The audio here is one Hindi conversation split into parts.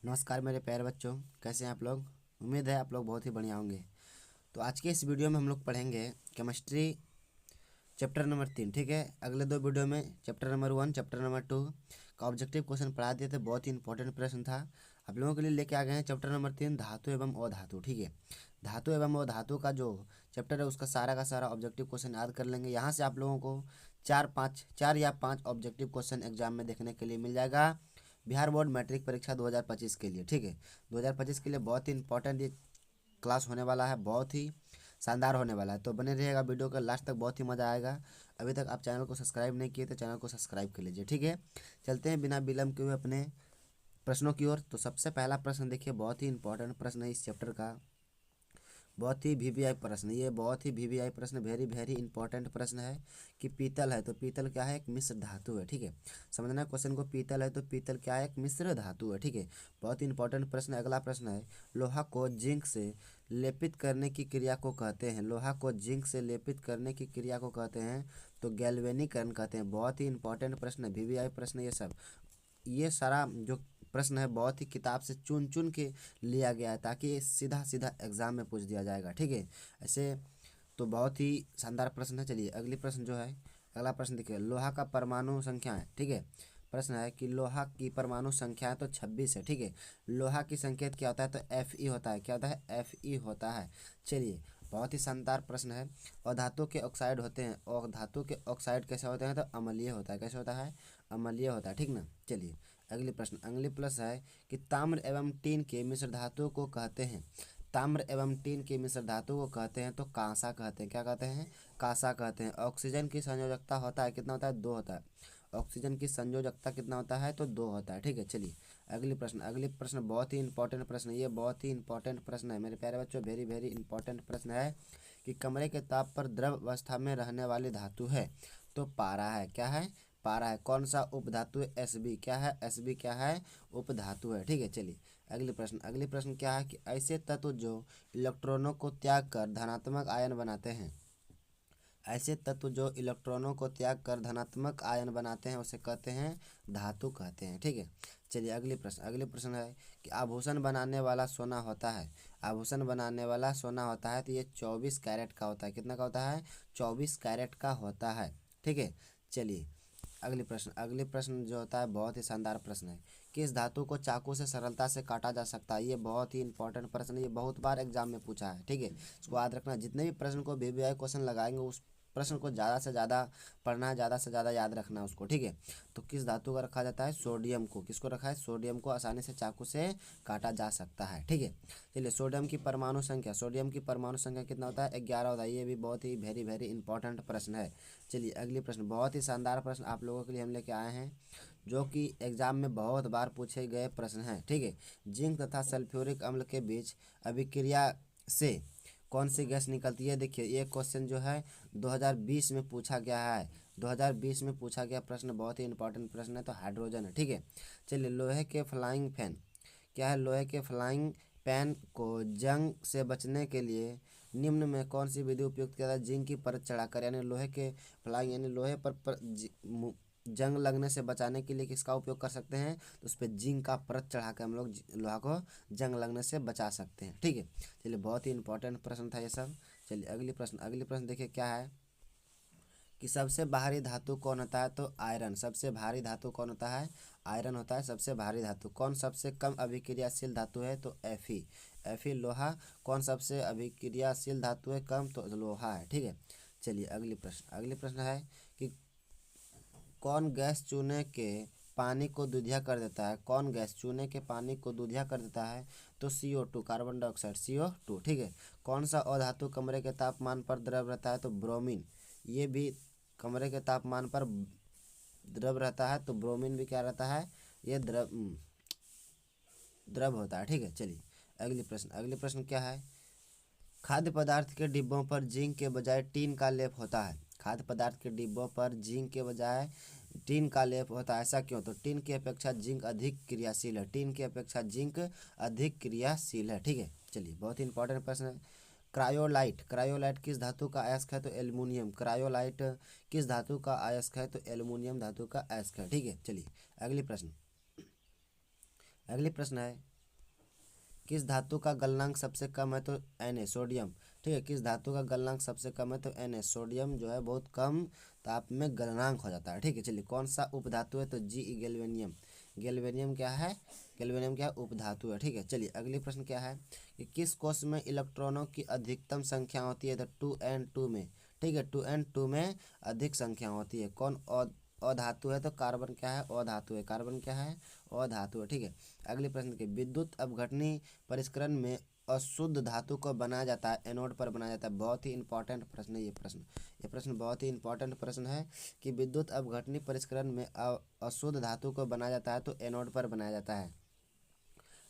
नमस्कार मेरे प्यारे बच्चों, कैसे हैं आप लोग। उम्मीद है आप लोग बहुत ही बढ़िया होंगे। तो आज के इस वीडियो में हम लोग पढ़ेंगे केमिस्ट्री चैप्टर नंबर 3। ठीक है, अगले दो वीडियो में चैप्टर नंबर 1 चैप्टर नंबर 2 का ऑब्जेक्टिव क्वेश्चन पढ़ा दिए थे। बहुत ही इंपॉर्टेंट प्रश्न था। आप लोगों के लिए लेके आ गए हैं चैप्टर नंबर 3 धातु एवं अधातु। ठीक है, धातु एवं अधातु का जो चैप्टर है उसका सारा का सारा ऑब्जेक्टिव क्वेश्चन याद कर लेंगे। यहाँ से आप लोगों को चार या पाँच ऑब्जेक्टिव क्वेश्चन एग्जाम में देखने के लिए मिल जाएगा बिहार बोर्ड मैट्रिक परीक्षा 2025 के लिए। ठीक है, 2025 के लिए बहुत ही इंपॉर्टेंट ये क्लास होने वाला है, बहुत ही शानदार होने वाला है। तो बने रहिएगा वीडियो के लास्ट तक, बहुत ही मज़ा आएगा। अभी तक आप चैनल को सब्सक्राइब नहीं किए तो चैनल को सब्सक्राइब कर लीजिए। ठीक है, चलते हैं बिना विलम्ब के हुए अपने प्रश्नों की ओर। तो सबसे पहला प्रश्न देखिए, बहुत ही इंपॉर्टेंट प्रश्न है इस चैप्टर का, बहुत ही वीवीआई प्रश्न। ये बहुत ही वीवीआई प्रश्न, वेरी वेरी इंपॉर्टेंट प्रश्न है कि पीतल है तो पीतल क्या है, एक मिश्र धातु है। ठीक है, समझना क्वेश्चन को। पीतल है तो पीतल क्या है, एक मिश्र धातु है। ठीक है, बहुत ही इंपॉर्टेंट प्रश्न है। अगला प्रश्न है, लोहा को जिंक से लेपित करने की क्रिया को कहते हैं। लोहा को जिंक से लेपित करने की क्रिया को कहते हैं तो गैल्वेनीकरण कहते हैं। बहुत ही इंपॉर्टेंट प्रश्न है, वीवीआई प्रश्न ये सब। ये सारा जो प्रश्न है बहुत ही किताब से चुन चुन के लिया गया है ताकि ये सीधा सीधा एग्जाम में पूछ दिया जाएगा। ठीक है, ऐसे तो बहुत ही शानदार प्रश्न है। चलिए अगली प्रश्न जो है, अगला प्रश्न देखिए, लोहा का परमाणु संख्या है। ठीक है, प्रश्न है कि लोहा की परमाणु संख्या है तो 26 है। ठीक है, लोहा की संकेत क्या होता है तो Fe होता है। क्या होता है, Fe होता है। चलिए बहुत ही शानदार प्रश्न है। और धातु के ऑक्साइड होते हैं, और धातु के ऑक्साइड कैसे होते हैं तो अम्लीय होता है। कैसे होता है, अम्लीय होता है। ठीक ना। चलिए अगली प्रश्न है कि ताम्र एवं टीन के मिश्र धातु को कहते हैं। ताम्र एवं टीन के मिश्र धातु को कहते हैं तो कांसा कहते हैं। क्या कहते हैं, कांसा कहते हैं। ऑक्सीजन की संयोजकता होता है, कितना होता है, 2 होता है। ऑक्सीजन की संयोजकता कितना होता है तो 2 होता है। ठीक है, चलिए अगली प्रश्न बहुत ही इंपॉर्टेंट प्रश्न है। ये बहुत ही इंपॉर्टेंट प्रश्न है मेरे प्यारे बच्चों, वेरी वेरी इंपॉर्टेंट प्रश्न है कि कमरे के ताप पर द्रव अवस्था में रहने वाली धातु है तो पारा है। क्या है, पारा है। कौन सा उपधातु है, Sb। क्या है, Sb क्या है, उपधातु है। ठीक है, चलिए अगली प्रश्न क्या है कि ऐसे तत्व जो इलेक्ट्रॉनों को त्याग कर धनात्मक आयन बनाते हैं। ऐसे तत्व जो इलेक्ट्रॉनों को त्याग कर धनात्मक आयन बनाते हैं उसे कहते हैं धातु कहते हैं। ठीक है, चलिए अगली प्रश्न है कि आभूषण बनाने वाला सोना होता है। आभूषण बनाने वाला सोना होता है तो ये 24 कैरेट का होता है। कितना का होता है, 24 कैरेट का होता है। ठीक है, चलिए अगली प्रश्न जो होता है बहुत ही शानदार प्रश्न है, किस धातु को चाकू से सरलता से काटा जा सकता है। ये बहुत ही इंपॉर्टेंट प्रश्न है, ये बहुत बार एग्जाम में पूछा है। ठीक है, इसको याद रखना। जितने भी प्रश्न को वीवीआई क्वेश्चन लगाएंगे उस प्रश्न को ज़्यादा से ज़्यादा पढ़ना है, ज़्यादा से ज़्यादा याद रखना है उसको। ठीक है, तो किस धातु का रखा जाता है, सोडियम को। किसको रखा है, सोडियम को आसानी से चाकू से काटा जा सकता है। ठीक है, चलिए सोडियम की परमाणु संख्या कितना होता है, 11 होता है। ये भी बहुत ही वेरी वेरी इंपॉर्टेंट प्रश्न है। चलिए अगली प्रश्न, बहुत ही शानदार प्रश्न आप लोगों के लिए हम लेके आए हैं जो कि एग्जाम में बहुत बार पूछे गए प्रश्न हैं। ठीक है, जिंक तथा सल्फ्यूरिक अम्ल के बीच अभिक्रिया से कौन सी गैस निकलती है। देखिए ये क्वेश्चन जो है 2020 में पूछा गया है। 2020 में पूछा गया प्रश्न, बहुत ही इंपॉर्टेंट प्रश्न है। तो हाइड्रोजन है। ठीक है, चलिए लोहे के फ्लाइंग फैन क्या है, लोहे के फ्लाइंग पैन को जंग से बचने के लिए निम्न में कौन सी विधि उपयुक्त किया जाता है। जिंक की परत चढ़ाकर, यानी लोहे के फ्लाइंग यानी लोहे पर जंग लगने से बचाने के लिए किसका उपयोग कर सकते हैं तो उस पर जिंक का परत चढ़ा कर हम लोग लोहा को जंग लगने से बचा सकते हैं। ठीक है, चलिए बहुत ही इंपॉर्टेंट प्रश्न था ये सब। चलिए अगली प्रश्न देखिए क्या है कि सबसे भारी धातु कौन होता है तो आयरन। सबसे भारी धातु कौन होता है, आयरन होता है सबसे भारी धातु। कौन सबसे कम अभिक्रियाशील धातु है तो Fe लोहा। कौन सबसे अभिक्रियाशील धातु है कम तो लोहा है। ठीक है, चलिए अगली प्रश्न है कि कौन गैस चूने के पानी को दूधिया कर देता है। कौन गैस चूने के पानी को दूधिया कर देता है तो CO2 कार्बन डाइऑक्साइड, CO2। ठीक है, कौन सा अधातु कमरे के तापमान पर द्रव रहता है तो ब्रोमीन। ये भी कमरे के तापमान पर द्रव रहता है तो ब्रोमीन भी क्या रहता है, ये द्रव होता है। ठीक है, चलिए अगली प्रश्न क्या है, खाद्य पदार्थ के डिब्बों पर जिंक के बजाय टीन का लेप होता है। खाद्य पदार्थ के डिब्बों पर जिंक के बजाय टीन का लेप होता है, ऐसा क्यों तो टीन की अपेक्षा जिंक अधिक क्रियाशील है। टीन की अपेक्षा जिंक अधिक क्रियाशील है। ठीक है, चलिए बहुत ही इंपॉर्टेंट प्रश्न है। क्रायोलाइट किस धातु का अयस्क है तो एल्युमिनियम। क्रायोलाइट किस धातु का अयस्क है तो एल्युमिनियम धातु का अयस्क है। ठीक है, चलिए अगली प्रश्न है किस धातु का गलनांक सबसे कम है तो Na सोडियम, ठीक है। किस धातु का गलनांक सबसे कम है तो Na सोडियम जो है बहुत कम ताप में गलनांक हो जाता है, ठीक है। चलिए कौन सा उपधातु है तो Ge गैल्वेनियम। गैल्वेनियम क्या है, गैल्वेनियम क्या है, उपधातु है, ठीक है। चलिए अगली प्रश्न क्या है कि किस कोश में इलेक्ट्रॉनों की अधिकतम संख्या होती है तो 2n2 में, ठीक है। 2n2 में अधिक संख्या होती है। कौन अधातु है तो कार्बन क्या है, अधातु है। कार्बन क्या है, अधातु है, ठीक है। अगले प्रश्न के विद्युत अपघटनी परिष्करण में अशुद्ध धातु को बनाया जाता है, एनोड पर बनाया जाता है। बहुत ही इंपॉर्टेंट प्रश्न है ये प्रश्न बहुत ही इंपॉर्टेंट प्रश्न है कि विद्युत अपघटनी परिष्करण में अशुद्ध धातु को बनाया जाता है तो एनोड पर बनाया जाता है।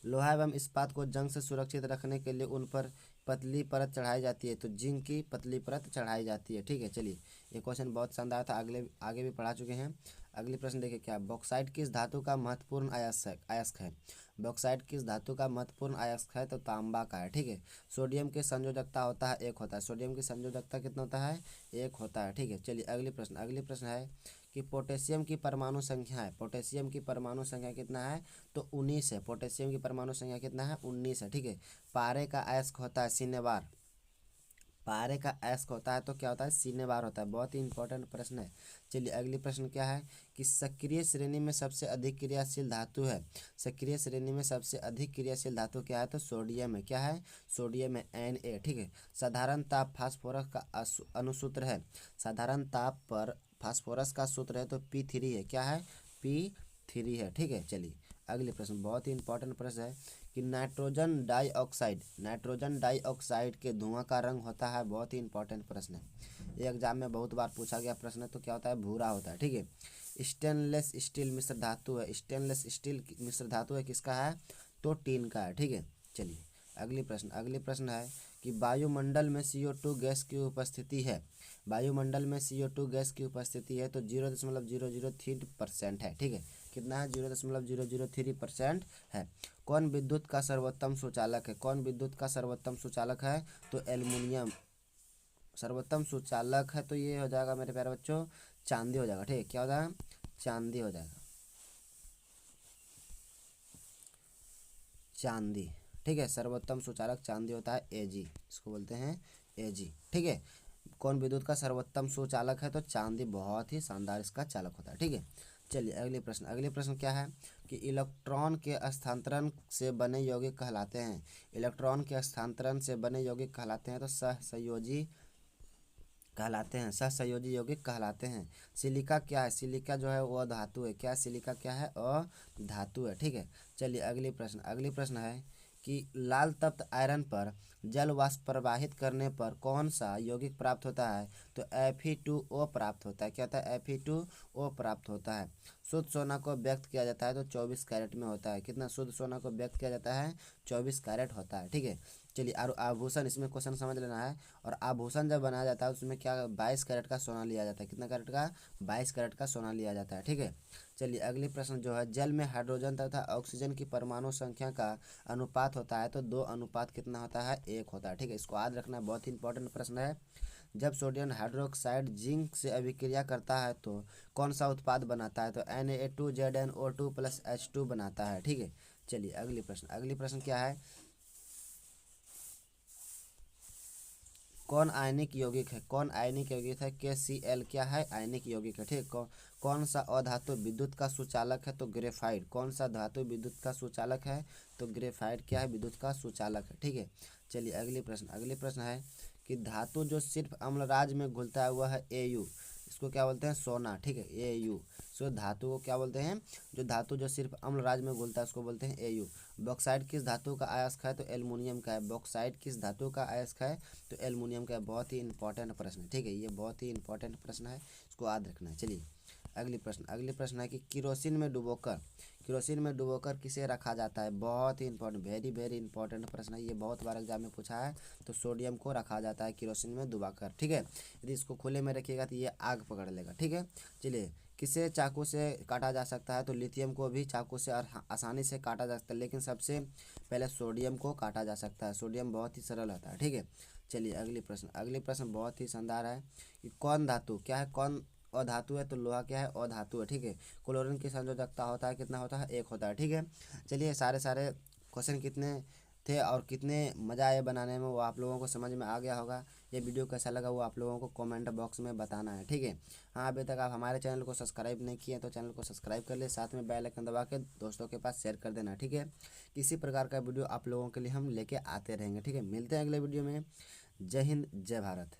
लोहा एवं इस्पात को जंग से सुरक्षित रखने के लिए उन पर पतली परत चढ़ाई जाती है तो जिंक की पतली परत चढ़ाई जाती है, ठीक है। चलिए ये क्वेश्चन बहुत शानदार था, आगे भी पढ़ा चुके हैं। अगली प्रश्न देखिए क्या, बॉक्साइट किस धातु का महत्वपूर्ण अयस्क है। बॉक्साइट किस धातु का महत्वपूर्ण अयस्क है तो तांबा का है, ठीक है। सोडियम की संयोजकता होता है 1 होता है। सोडियम की संयोजकता कितना होता है, 1 होता है, ठीक है। चलिए अगली प्रश्न है कि पोटेशियम की परमाणु संख्या है, पोटेशियम की परमाणु संख्या कितना है तो 19 है। पोटेशियम की परमाणु संख्या कितना है, 19 है, ठीक है। पारे का अयस्क होता है सिनेबार, पारे का अयस्क होता है तो क्या होता है, सिनेबार होता है। बहुत ही इंपॉर्टेंट प्रश्न है। चलिए अगली प्रश्न क्या है कि सक्रिय श्रेणी में सबसे अधिक क्रियाशील धातु है। सक्रिय श्रेणी में सबसे अधिक क्रियाशील धातु क्या है तो सोडियम है। क्या है, सोडियम है, Na, ठीक है। साधारण ताप फास्फोरस का अनुसूत्र है। साधारण ताप पर फास्फोरस का सूत्र है तो P3 है। क्या है, P3 है, ठीक है। चलिए अगले प्रश्न बहुत ही इंपॉर्टेंट प्रश्न है कि नाइट्रोजन डाइऑक्साइड के धुआं का रंग होता है। बहुत ही इंपॉर्टेंट प्रश्न है, ये एग्जाम में बहुत बार पूछा गया प्रश्न है। तो क्या होता है, भूरा होता है, ठीक है। स्टेनलेस स्टील मिश्र धातु है, स्टेनलेस स्टील मिश्र धातु है किसका है तो टीन का है, ठीक है। चलिए अगली प्रश्न है कि वायुमंडल में CO2 गैस की उपस्थिति है। वायुमंडल में CO2 गैस की उपस्थिति है तो 0.003% है, ठीक है। कितना है, 0.003% है। कौन विद्युत का सर्वोत्तम सुचालक है, कौन विद्युत का सर्वोत्तम सुचालक है तो एल्युमिनियम सर्वोत्तम सुचालक है। तो ये हो जाएगा मेरे प्यारे बच्चों चांदी हो जाएगा, ठीक है। क्या हो जाएगा, चांदी हो जाएगा, चांदी, ठीक है। सर्वोत्तम सुचालक चांदी होता है, Ag, इसको बोलते हैं Ag, ठीक है। कौन विद्युत का सर्वोत्तम सुचालक है तो चांदी बहुत ही शानदार इसका चालक होता है, ठीक है। चलिए अगले प्रश्न क्या है कि इलेक्ट्रॉन के स्थानांतरण से बने यौगिक कहलाते हैं। इलेक्ट्रॉन के स्थानांतरण से बने यौगिक कहलाते हैं तो सहसंयोजी कहलाते हैं, सहसंयोजी यौगिक कहलाते हैं। सिलिका क्या है, सिलिका जो है वो धातु है। क्या, सिलिका क्या है, अधातु है, ठीक है। चलिए अगली प्रश्न है कि लाल तप्त आयरन पर जल वाष्प प्रवाहित करने पर कौन सा यौगिक प्राप्त होता है तो Fe2O प्राप्त होता है। क्या होता है, Fe2O प्राप्त होता है। शुद्ध सोना को व्यक्त किया जाता है तो 24 कैरेट में होता है। कितना शुद्ध सोना को व्यक्त किया जाता है, 24 कैरेट होता है, ठीक है। चलिए और आभूषण, इसमें क्वेश्चन समझ लेना है। और आभूषण जब बनाया जाता है उसमें क्या 22 कैरेट का सोना लिया जाता है। कितना कैरेट का, 22 कैरेट का सोना लिया जाता है, ठीक है। चलिए अगली प्रश्न जो है, जल में हाइड्रोजन तथा ऑक्सीजन की परमाणु संख्या का अनुपात होता है तो 2 अनुपात कितना होता है, 1 होता है, ठीक है। इसको याद रखना, बहुत ही इंपॉर्टेंट प्रश्न है। जब सोडियम हाइड्रोक्साइड जिंक से अभिक्रिया करता है तो कौन सा उत्पाद बनाता है तो Na2ZnO2 + H2 बनाता है, ठीक है। चलिए अगली प्रश्न क्या है, कौन आयनिक यौगिक है, कौन आयनिक यौगिक है KCl क्या है, आयनिक यौगिक है, ठीक। कौन सा अधातु विद्युत का सुचालक है तो ग्रेफाइट। कौन सा धातु विद्युत का सुचालक है तो ग्रेफाइट क्या है, विद्युत का सुचालक है, ठीक है। चलिए अगली प्रश्न है कि धातु जो सिर्फ अम्लराज में घुलता है वह है Au, इसको क्या बोलते हैं, सोना, ठीक है, Au। सो धातु को क्या बोलते हैं, जो धातु जो सिर्फ अम्लराज में घुलता है उसको बोलते हैं Au। बॉक्साइट किस धातु का अयस्क है तो एल्युमिनियम का है। बॉक्साइट किस धातु का अयस्क है तो एल्युमिनियम का है। बहुत ही इंपॉर्टेंट प्रश्न है, ठीक है, ये बहुत ही इंपॉर्टेंट प्रश्न है, इसको याद रखना है। चलिए अगली प्रश्न है कि केरोसिन में डुबोकर किसे रखा जाता है। बहुत ही इंपॉर्टेंट, वेरी इंपॉर्टेंट प्रश्न है, ये बहुत बार एग्जाम में पूछा है। तो सोडियम को रखा जाता है केरोसिन में डुबाकर, ठीक है। यदि इसको खुले में रखिएगा तो ये आग पकड़ लेगा, ठीक है। चलिए किसे चाकू से काटा जा सकता है तो लिथियम को भी चाकू से आसानी से काटा जा सकता है, लेकिन सबसे पहले सोडियम को काटा जा सकता है। सोडियम बहुत ही सरल होता है, ठीक है। चलिए अगली प्रश्न बहुत ही शानदार है कि कौन धातु क्या है, कौन अधातु है तो लोहा क्या है, अधातु है, ठीक है। क्लोरीन की संयोजकता होता है कितना होता है, 1 होता है, ठीक है। चलिए सारे क्वेश्चन कितने थे और कितने मज़ा आए बनाने में वो आप लोगों को समझ में आ गया होगा। ये वीडियो कैसा लगा वो आप लोगों को कमेंट बॉक्स में बताना है, ठीक है। हाँ, अभी तक आप हमारे चैनल को सब्सक्राइब नहीं किए तो चैनल को सब्सक्राइब कर ले, साथ में बेल आइकन दबा के दोस्तों के पास शेयर कर देना, ठीक है। इसी प्रकार का वीडियो आप लोगों के लिए हम लेके आते रहेंगे, ठीक है। मिलते हैं अगले वीडियो में। जय हिंद, जय भारत।